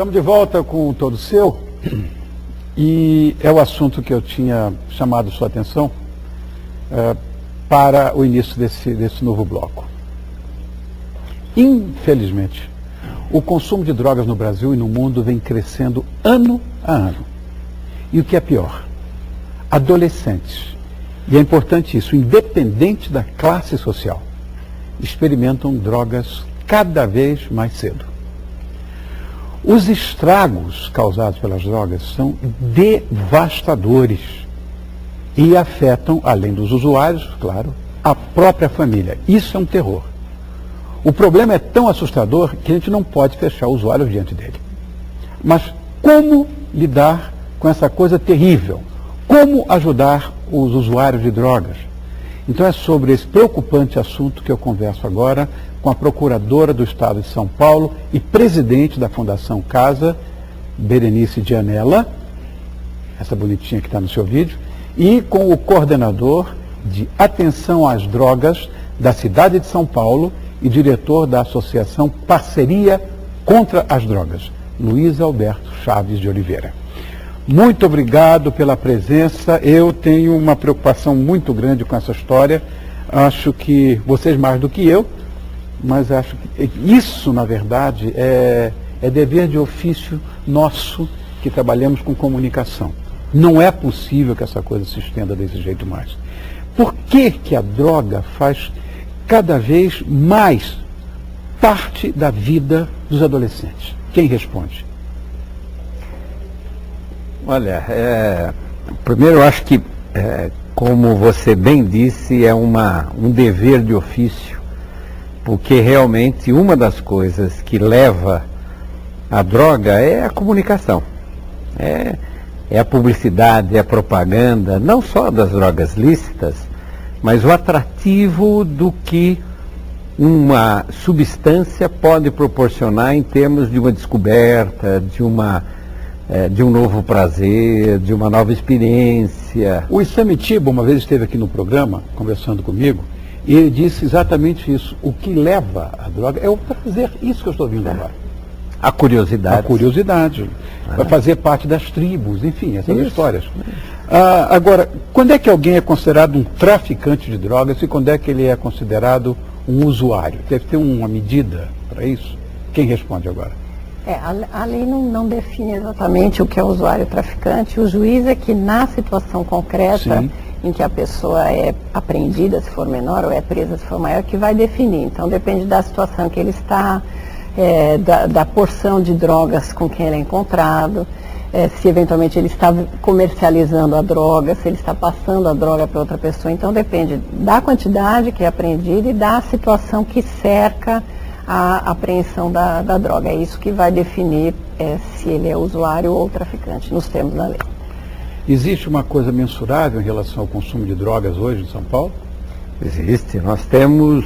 Estamos de volta com o Todo Seu e é o assunto que eu tinha chamado sua atenção para o início desse novo bloco. Infelizmente, o consumo de drogas no Brasil e no mundo vem crescendo ano a ano. E o que é pior, adolescentes, e é importante isso, independente da classe social, experimentam drogas cada vez mais cedo. Os estragos causados pelas drogas são devastadores e afetam, além dos usuários, claro, a própria família. Isso é um terror. O problema é tão assustador que a gente não pode fechar o usuário diante dele. Mas como lidar com essa coisa terrível? Como ajudar os usuários de drogas? Então é sobre esse preocupante assunto que eu converso agora com a Procuradora do Estado de São Paulo e presidente da Fundação Casa, Berenice Gianella, essa bonitinha que está no seu vídeo, e com o coordenador de Atenção às Drogas da cidade de São Paulo e diretor da Associação Parceria contra as Drogas, Luiz Alberto Chaves de Oliveira. Muito obrigado pela presença. Eu tenho uma preocupação muito grande com essa história. Acho que vocês mais do que eu, mas acho que isso, na verdade, é dever de ofício nosso que trabalhamos com comunicação. Não é possível que essa coisa se estenda desse jeito mais. Por que a droga faz cada vez mais parte da vida dos adolescentes? Quem responde? Olha, primeiro eu acho que, como você bem disse, é um dever de ofício, porque realmente uma das coisas que leva à droga é a comunicação, é a publicidade, é a propaganda, não só das drogas lícitas, mas o atrativo do que uma substância pode proporcionar em termos de uma descoberta, de um novo prazer, de uma nova experiência. O Isamitiba uma vez esteve aqui no programa, conversando comigo, e ele disse exatamente isso. O que leva à droga é o prazer, isso que eu estou ouvindo agora. A curiosidade. A curiosidade. Vai fazer parte das tribos, enfim, essas histórias. Agora, quando é que alguém é considerado um traficante de drogas e quando é que ele é considerado um usuário? Deve ter uma medida para isso? Quem responde agora? A lei não define exatamente o que é usuário traficante. O juiz é que, na situação concreta, sim, em que a pessoa é apreendida, se for menor, ou é presa, se for maior, que vai definir. Então, depende da situação que ele está, da porção de drogas com quem ele é encontrado, se eventualmente ele está comercializando a droga, se ele está passando a droga para outra pessoa. Então, depende da quantidade que é apreendida e da situação que cerca a apreensão da droga. É isso que vai definir se ele é usuário ou traficante, nos termos da lei. Existe uma coisa mensurável em relação ao consumo de drogas hoje em São Paulo? Existe. Nós temos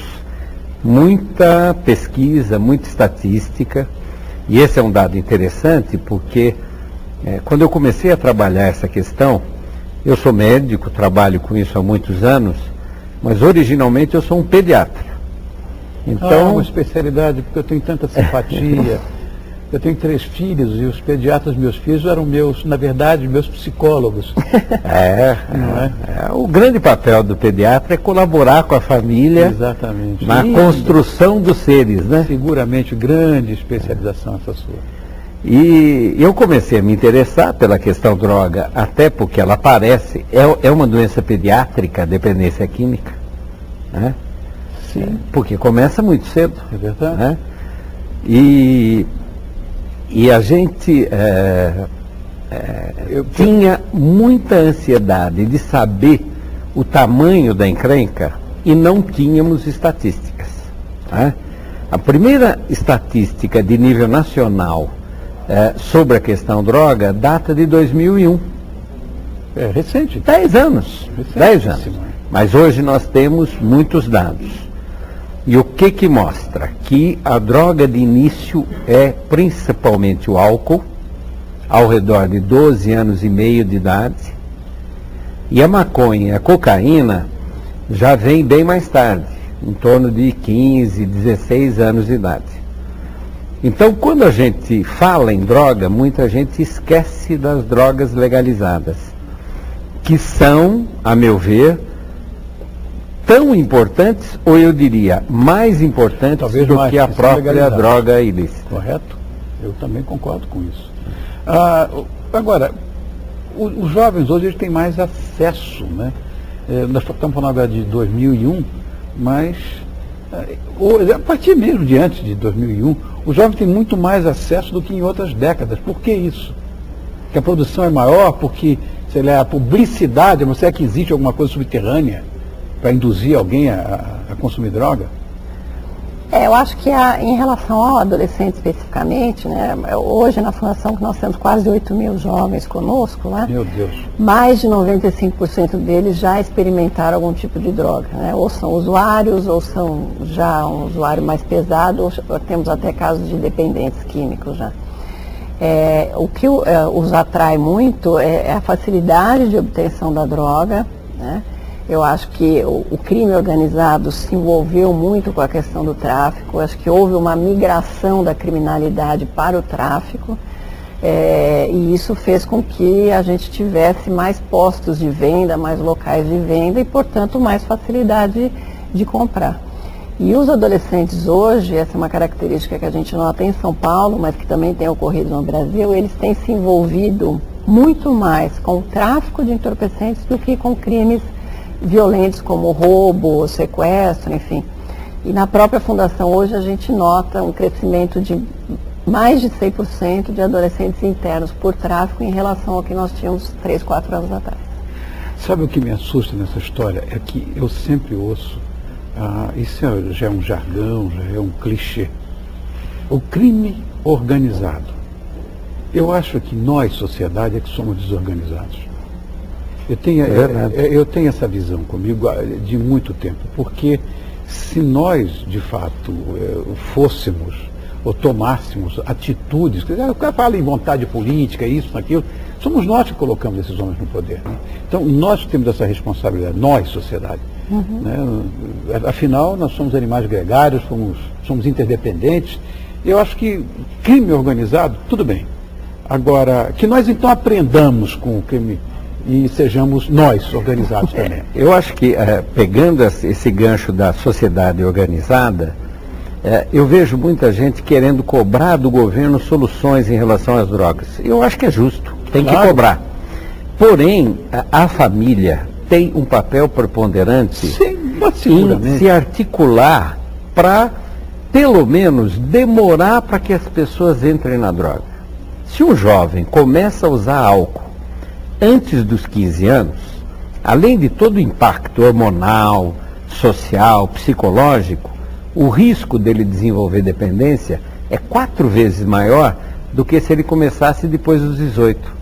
muita pesquisa, muita estatística, e esse é um dado interessante porque quando eu comecei a trabalhar essa questão, eu sou médico, trabalho com isso há muitos anos, mas originalmente eu sou um pediatra. Então, uma especialidade, porque eu tenho tanta simpatia. Eu tenho 3 filhos e os pediatras, meus filhos, eram na verdade, meus psicólogos. O grande papel do pediatra é colaborar com a família. Exatamente. Na construção dos seres, né? Seguramente, grande especialização essa sua. E eu comecei a me interessar pela questão droga, até porque ela aparece, é uma doença pediátrica, a dependência química, né? Sim. Porque começa muito cedo. É verdade. Né? E a gente tinha muita ansiedade de saber o tamanho da encrenca e não tínhamos estatísticas. Né? A primeira estatística de nível nacional sobre a questão droga data de 2001. É recente. 10 anos. 10 anos. Mas hoje nós temos muitos dados. E o que mostra? Que a droga de início é principalmente o álcool, ao redor de 12 anos e meio de idade, e a maconha, a cocaína, já vem bem mais tarde, em torno de 15, 16 anos de idade. Então, quando a gente fala em droga, muita gente esquece das drogas legalizadas, que são, a meu ver, tão importantes, ou eu diria, mais importantes Talvez do mais, que a que são própria legalizadas. droga ilícita. Correto? Eu também concordo com isso. Agora, os jovens hoje eles têm mais acesso, né? Nós estamos falando agora de 2001, mas a partir mesmo de antes de 2001, os jovens têm muito mais acesso do que em outras décadas. Por que isso? Porque a produção é maior, porque, sei lá, a publicidade, não sei que existe alguma coisa subterrânea para induzir alguém a consumir droga? Eu acho que em relação ao adolescente especificamente, né, hoje na Fundação que nós temos quase 8 mil jovens conosco, né, Meu Deus. mais de 95% deles já experimentaram algum tipo de droga, né, ou são usuários, ou são já um usuário mais pesado, ou temos até casos de dependentes químicos já. O que os atrai muito é a facilidade de obtenção da droga, né? Eu acho que o crime organizado se envolveu muito com a questão do tráfico. Acho que houve uma migração da criminalidade para o tráfico. E isso fez com que a gente tivesse mais postos de venda, mais locais de venda e, portanto, mais facilidade de comprar. E os adolescentes hoje, essa é uma característica que a gente nota em São Paulo, mas que também tem ocorrido no Brasil, eles têm se envolvido muito mais com o tráfico de entorpecentes do que com crimes violentos como roubo, sequestro, enfim. E na própria fundação hoje a gente nota um crescimento de mais de 100% de adolescentes internos por tráfico em relação ao que nós tínhamos 3, 4 anos atrás. Sabe o que me assusta nessa história? É que eu sempre ouço, isso já é um jargão, já é um clichê, o crime organizado. Eu acho que nós, sociedade, é que somos desorganizados. Eu tenho essa visão comigo de muito tempo, porque se nós, de fato, fôssemos ou tomássemos atitudes, o cara fala em vontade política, isso, aquilo, somos nós que colocamos esses homens no poder. Né? Então, nós temos essa responsabilidade, nós, sociedade. Né? Afinal, nós somos animais gregários, somos interdependentes. Eu acho que crime organizado, tudo bem. Agora, que nós então aprendamos com o crime e sejamos nós organizados também. Eu acho que, pegando esse gancho da sociedade organizada, eu vejo muita gente querendo cobrar do governo soluções em relação às drogas. Eu acho que é justo, tem que cobrar. Porém, a família tem um papel preponderante em se articular para, pelo menos, demorar para que as pessoas entrem na droga. Se um jovem começa a usar álcool antes dos 15 anos, além de todo o impacto hormonal, social, psicológico, o risco dele desenvolver dependência é 4 vezes maior do que se ele começasse depois dos 18.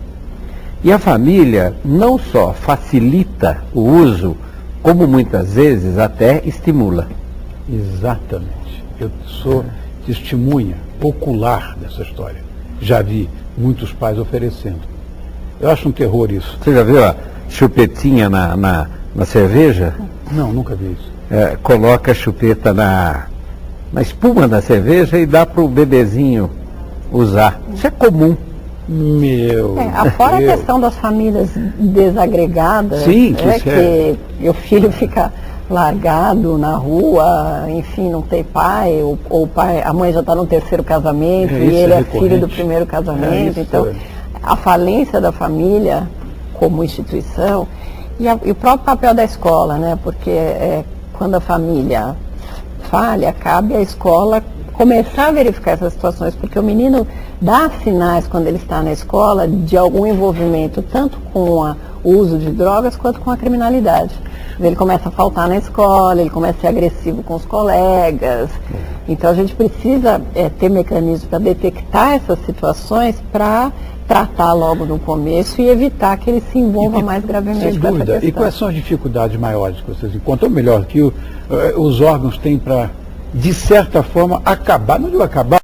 E a família não só facilita o uso, como muitas vezes até estimula. Exatamente. Eu sou testemunha ocular dessa história. Já vi muitos pais oferecendo. Eu acho um terror isso. Você já viu a chupetinha na cerveja? Não, nunca vi isso. Coloca a chupeta na espuma da cerveja e dá para o bebezinho usar. Isso é comum. Fora a questão das famílias desagregadas, sim, que o filho fica largado na rua, enfim, não tem pai, ou o pai, a mãe já está no 3º casamento e ele é filho do 1º casamento. Então, a falência da família como instituição e o próprio papel da escola, né? Porque quando a família falha, cabe à escola começar a verificar essas situações, porque o menino dá sinais quando ele está na escola de algum envolvimento tanto com o uso de drogas quanto com a criminalidade. Ele começa a faltar na escola, ele começa a ser agressivo com os colegas. Então a gente precisa ter mecanismos para detectar essas situações para tratar logo no começo e evitar que ele se envolva mais gravemente com essa questão. E quais são as dificuldades maiores que vocês encontram? Ou melhor, que os órgãos têm para, de certa forma, acabar, não digo acabar,